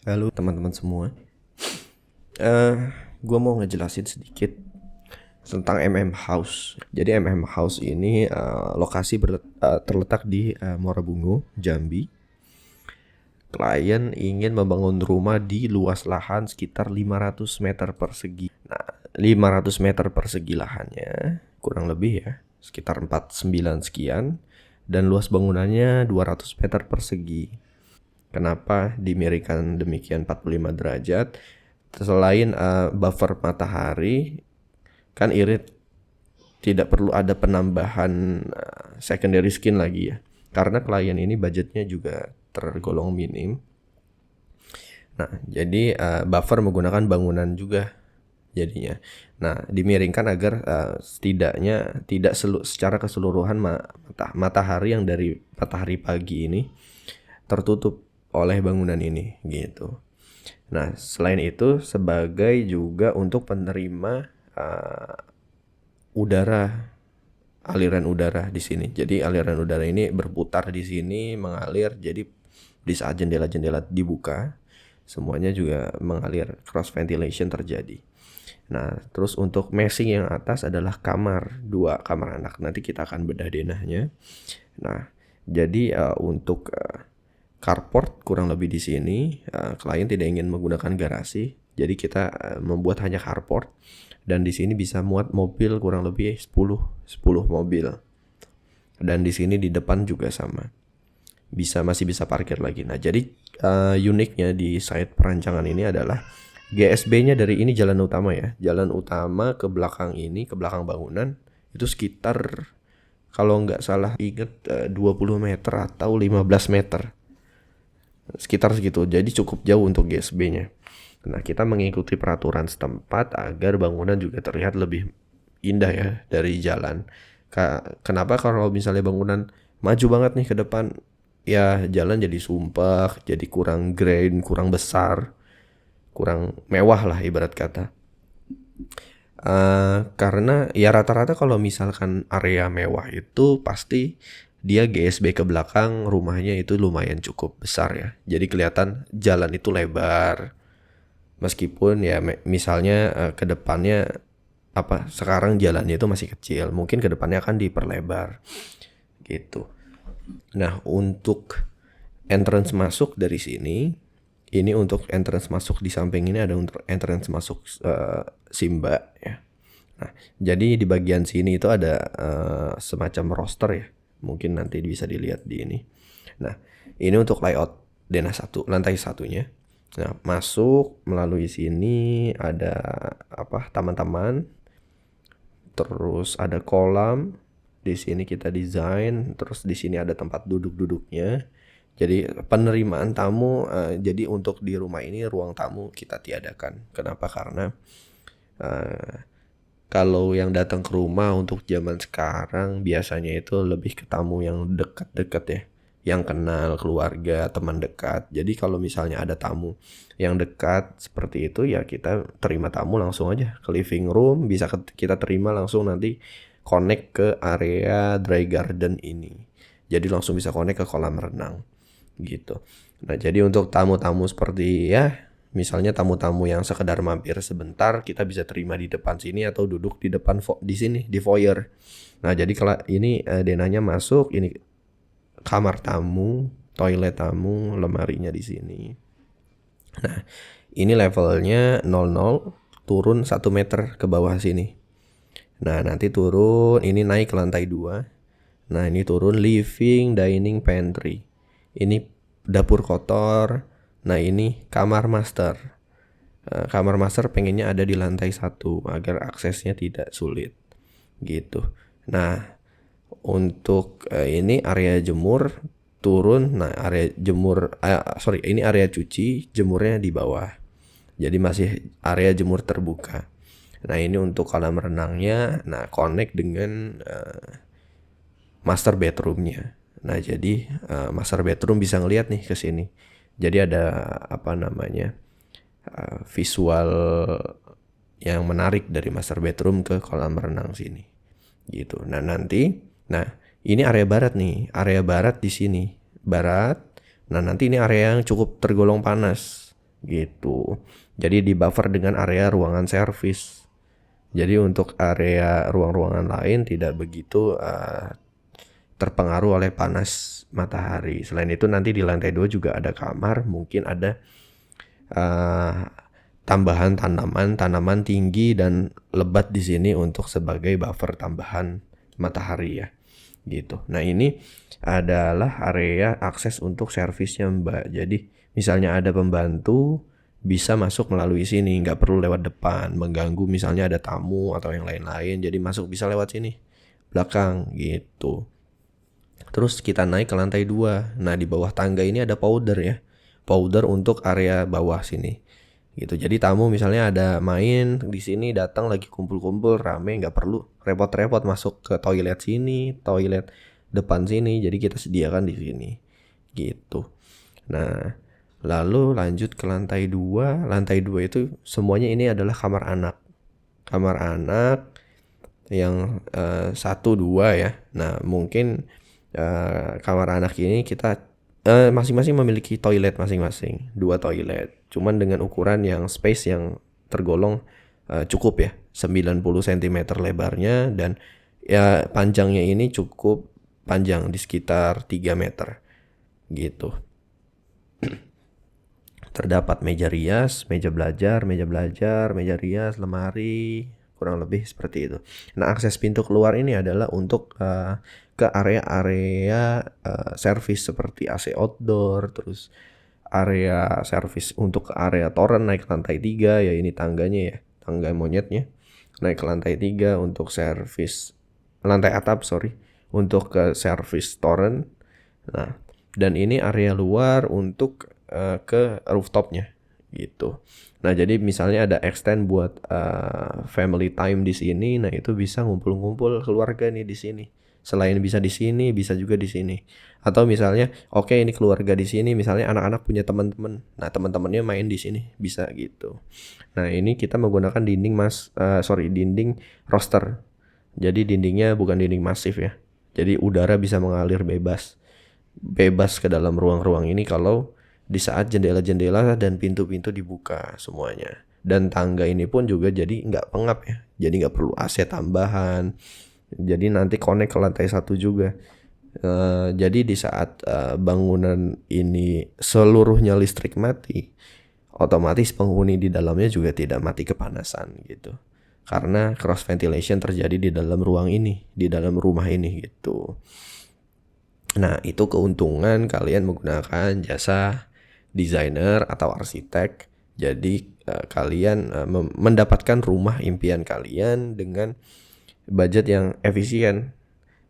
Halo teman-teman semua. Eh, Gue mau ngejelasin sedikit tentang House. Jadi House ini terletak di Muarabungu, Jambi. Klien ingin membangun rumah di luas lahan sekitar 500 meter persegi. Nah, 500 meter persegi lahannya kurang lebih ya, sekitar 49 sekian, dan luas bangunannya 200 meter persegi. Kenapa dimiringkan demikian 45 derajat? Selain buffer matahari, kan irit tidak perlu ada penambahan secondary skin lagi ya. Karena klien ini budgetnya juga tergolong minim. Nah, jadi buffer menggunakan bangunan juga jadinya. Nah, dimiringkan agar setidaknya tidak secara keseluruhan matahari yang dari matahari pagi ini tertutup oleh bangunan ini gitu. Nah, selain itu sebagai juga untuk penerima udara, aliran udara di sini. Jadi aliran udara ini berputar di sini, mengalir. Jadi di saat jendela-jendela dibuka, semuanya juga mengalir, cross ventilation terjadi. Nah, terus untuk meshing yang atas adalah dua kamar anak. Nanti kita akan bedah denahnya. Nah, jadi untuk carport kurang lebih di sini. Klien tidak ingin menggunakan garasi, jadi kita membuat hanya carport, dan di sini bisa muat mobil kurang lebih 10 mobil. Dan di sini di depan juga sama. Masih bisa parkir lagi. Nah, jadi uniknya di site perancangan ini adalah GSB-nya dari ini jalan utama ya. Jalan utama ke belakang ini, ke belakang bangunan itu sekitar, kalau nggak salah inget, 20 meter atau 15 meter. Sekitar segitu, jadi cukup jauh untuk GSB-nya. Nah, kita mengikuti peraturan setempat agar bangunan juga terlihat lebih indah ya dari jalan. Kenapa kalau misalnya bangunan maju banget nih ke depan, ya jalan jadi sumpah, jadi kurang grand, kurang besar, kurang mewah lah ibarat kata. Karena ya rata-rata kalau misalkan area mewah itu pasti dia GSB ke belakang rumahnya itu lumayan cukup besar ya. Jadi kelihatan jalan itu lebar. Meskipun ya misalnya ke depannya sekarang jalannya itu masih kecil, mungkin ke depannya akan diperlebar gitu. Nah, untuk entrance masuk dari sini, ini untuk entrance masuk di samping ini ada untuk entrance masuk Simba ya. Nah, jadi di bagian sini itu ada semacam roster ya. Mungkin nanti bisa dilihat di ini. Nah, ini untuk layout denah satu, lantai satunya. Nah, masuk melalui sini ada taman-taman. Terus ada kolam. Di sini kita desain, terus di sini ada tempat duduk-duduknya. Jadi penerimaan tamu, jadi untuk di rumah ini ruang tamu kita tiadakan. Kenapa? Karena kalau yang datang ke rumah untuk zaman sekarang biasanya itu lebih ke tamu yang dekat-dekat ya, yang kenal keluarga, teman dekat. Jadi kalau misalnya ada tamu yang dekat seperti itu ya kita terima tamu langsung aja ke living room, bisa kita terima langsung nanti connect ke area dry garden ini. Jadi langsung bisa connect ke kolam renang gitu. Nah, jadi untuk tamu-tamu seperti ya misalnya tamu-tamu yang sekedar mampir sebentar, kita bisa terima di depan sini atau duduk di depan di sini di foyer. Nah, jadi kalau ini denahnya masuk, ini kamar tamu, toilet tamu, lemarinya di sini. Nah, ini levelnya 00, turun 1 meter ke bawah sini. Nah, nanti turun, ini naik ke lantai 2. Nah, ini turun living, dining, pantry. Ini dapur kotor. Nah, ini kamar master. Kamar master pengennya ada di lantai 1 agar aksesnya tidak sulit gitu. Nah, untuk ini area jemur turun. Nah, area jemur ini area cuci, jemurnya di bawah. Jadi masih area jemur terbuka. Nah, ini untuk kolam renangnya. Nah, connect dengan master bedroomnya. Nah, jadi master bedroom bisa ngelihat nih ke sini. Jadi ada visual yang menarik dari master bedroom ke kolam renang sini. Gitu. Nah, ini area barat nih. Area barat di sini. Barat. Nah, nanti ini area yang cukup tergolong panas. gitu. Jadi di buffer dengan area ruangan servis. Jadi untuk area ruang-ruangan lain tidak begitu terpengaruh oleh panas matahari. Selain itu nanti di lantai 2 juga ada kamar, mungkin ada tambahan tanaman tinggi dan lebat di sini untuk sebagai buffer tambahan matahari ya. Gitu. Nah, ini adalah area akses untuk servisnya, Mbak. Jadi misalnya ada pembantu bisa masuk melalui sini, nggak perlu lewat depan, mengganggu misalnya ada tamu atau yang lain-lain. Jadi masuk bisa lewat sini, belakang gitu. Terus kita naik ke lantai 2. Nah, di bawah tangga ini ada powder ya. Powder untuk area bawah sini. Gitu. Jadi tamu misalnya ada main di sini, datang lagi kumpul-kumpul rame, nggak perlu repot-repot masuk ke toilet sini, toilet depan sini. Jadi kita sediakan di sini. Gitu. Nah, lalu lanjut ke lantai 2. Lantai 2 itu semuanya ini adalah kamar anak. Kamar anak yang 1, 2 ya. Nah, mungkin kamar anak ini kita masing-masing memiliki toilet masing-masing, 2 toilet. Cuman dengan ukuran yang space yang tergolong cukup ya, 90 cm lebarnya dan ya panjangnya ini cukup panjang di sekitar 3 meter gitu. Terdapat meja rias, meja belajar, meja rias, lemari, kurang lebih seperti itu. Nah, akses pintu keluar ini adalah untuk ke area-area servis seperti AC outdoor, terus area servis untuk ke area toren naik ke lantai 3 ya, ini tangganya ya, tangga monyetnya. Naik ke lantai 3 untuk servis, lantai atap untuk ke servis toren. Nah, dan ini area luar untuk ke rooftopnya gitu. Nah, jadi misalnya ada extend buat family time di sini, nah itu bisa ngumpul-ngumpul keluarga nih di sini. Selain bisa di sini, bisa juga di sini. Atau misalnya, oke, ini keluarga di sini, misalnya anak-anak punya teman-teman. Nah, teman-temannya main di sini, bisa gitu. Nah, ini kita menggunakan dinding roster. Jadi dindingnya bukan dinding masif ya. Jadi udara bisa mengalir bebas ke dalam ruang-ruang ini kalau di saat jendela-jendela dan pintu-pintu dibuka semuanya. Dan tangga ini pun juga jadi nggak pengap ya. Jadi nggak perlu AC tambahan. Jadi nanti connect ke lantai 1 juga. Jadi di saat bangunan ini seluruhnya listrik mati, otomatis penghuni di dalamnya juga tidak mati kepanasan gitu. Karena cross ventilation terjadi di dalam ruang ini, di dalam rumah ini gitu. Nah, itu keuntungan kalian menggunakan jasa desainer atau arsitek. Jadi kalian mendapatkan rumah impian kalian dengan budget yang efisien.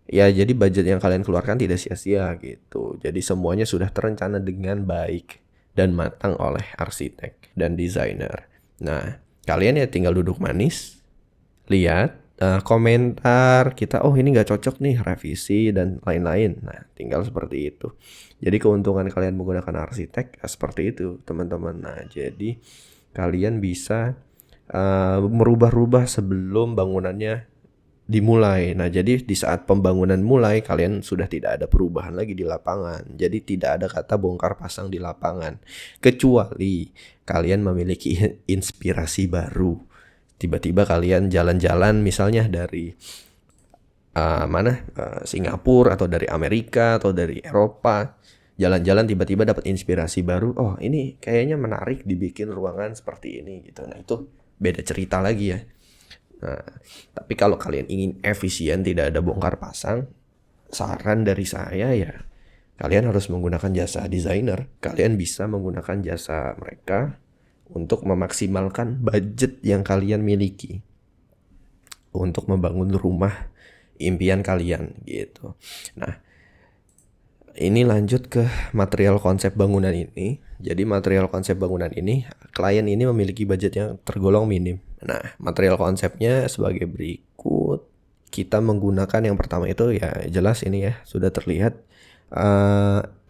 Ya, jadi budget yang kalian keluarkan tidak sia-sia gitu. Jadi semuanya sudah terencana dengan baik dan matang oleh arsitek dan desainer. Nah, kalian ya tinggal duduk manis, lihat, komentar kita, oh ini nggak cocok nih, revisi dan lain-lain. Nah, tinggal seperti itu. Jadi keuntungan kalian menggunakan arsitek seperti itu, teman-teman. Nah, jadi kalian bisa merubah-rubah sebelum bangunannya dimulai. Nah, jadi di saat pembangunan mulai, kalian sudah tidak ada perubahan lagi di lapangan. Jadi tidak ada kata bongkar pasang di lapangan. Kecuali kalian memiliki inspirasi baru. Tiba-tiba kalian jalan-jalan misalnya dari Singapura atau dari Amerika atau dari Eropa, jalan-jalan tiba-tiba dapat inspirasi baru. Oh, ini kayaknya menarik dibikin ruangan seperti ini gitu. Nah, itu beda cerita lagi ya. Nah, tapi kalau kalian ingin efisien, tidak ada bongkar pasang, saran dari saya ya, kalian harus menggunakan jasa desainer. Kalian bisa menggunakan jasa mereka untuk memaksimalkan budget yang kalian miliki untuk membangun rumah impian kalian gitu. Nah, ini lanjut ke material konsep bangunan ini. Jadi material konsep bangunan ini, klien ini memiliki budget yang tergolong minim. Nah, material konsepnya sebagai berikut. Kita menggunakan yang pertama itu ya jelas ini ya, sudah terlihat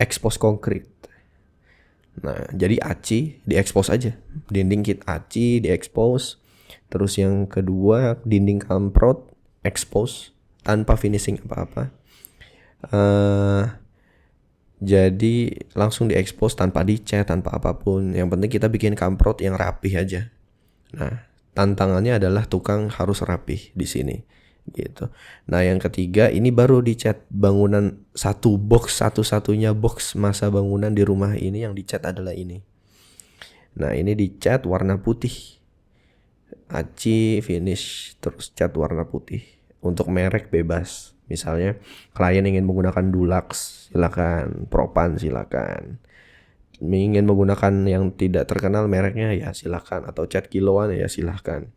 expose konkrit. Nah, jadi aci diekspos aja. Dinding kit aci diekspos. Terus yang kedua, dinding kamprot expose tanpa finishing apa-apa. Jadi langsung diekspos tanpa dicat, tanpa apapun. Yang penting kita bikin kamprot yang rapih aja. Nah, tantangannya adalah tukang harus rapih di sini gitu. Nah, yang ketiga ini baru dicat bangunan satu box, satu-satunya box masa bangunan di rumah ini yang dicat adalah ini. Nah, ini dicat warna putih. Aci finish terus cat warna putih. Untuk merek bebas. Misalnya klien ingin menggunakan Dulux, silakan. Propan silakan. Ingin menggunakan yang tidak terkenal mereknya ya silakan, atau cat kiloan ya silakan.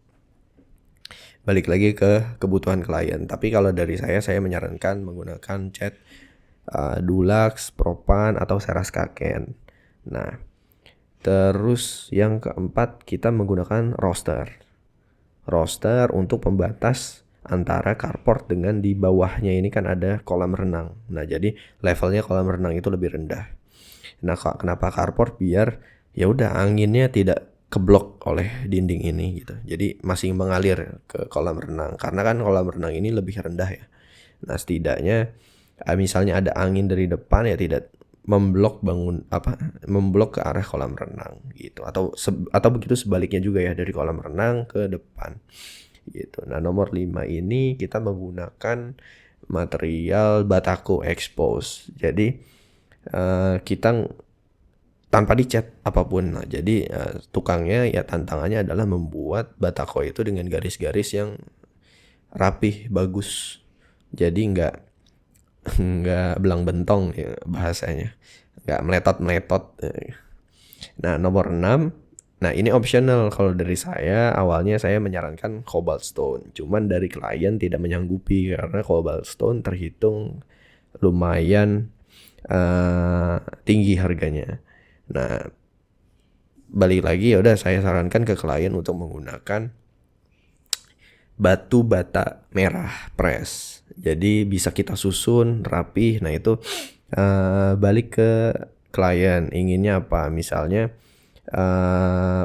Balik lagi ke kebutuhan klien. Tapi kalau dari saya menyarankan menggunakan cat Dulux, Propan atau Seraskaken. Nah, terus yang keempat kita menggunakan roster. Roster untuk pembatas antara carport dengan di bawahnya ini kan ada kolam renang. Nah, jadi levelnya kolam renang itu lebih rendah. Nah, kenapa carport? Biar ya udah anginnya tidak keblok oleh dinding ini gitu. Jadi masih mengalir ke kolam renang. Karena kan kolam renang ini lebih rendah ya. Nah, setidaknya misalnya ada angin dari depan ya tidak memblok memblok ke arah kolam renang gitu, atau begitu sebaliknya juga ya, dari kolam renang ke depan gitu. Nah, nomor 5 ini kita menggunakan material batako expose. Jadi kita tanpa dicat apapun. Nah, jadi tukangnya ya tantangannya adalah membuat batako itu dengan garis-garis yang rapih, bagus. Jadi nggak belang bentong ya bahasanya, nggak meletot-meletot. Nah, nomor 6, nah ini optional. Kalau dari saya awalnya saya menyarankan cobalt stone, cuman dari klien tidak menyanggupi karena cobalt stone terhitung lumayan tinggi harganya. Nah, balik lagi ya udah saya sarankan ke klien untuk menggunakan batu bata merah press. Jadi bisa kita susun rapih. Nah, itu balik ke klien inginnya apa. Misalnya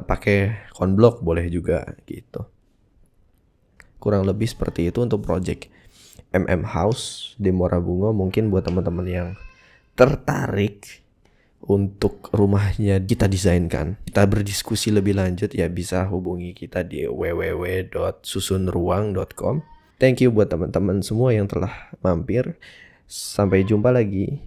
pakai konblok boleh juga gitu. Kurang lebih seperti itu untuk project House di Muara Bungo. Mungkin buat teman-teman yang tertarik untuk rumahnya kita desainkan, kita berdiskusi lebih lanjut ya, bisa hubungi kita di www.susunruang.com. Thank you buat teman-teman semua yang telah mampir. Sampai jumpa lagi.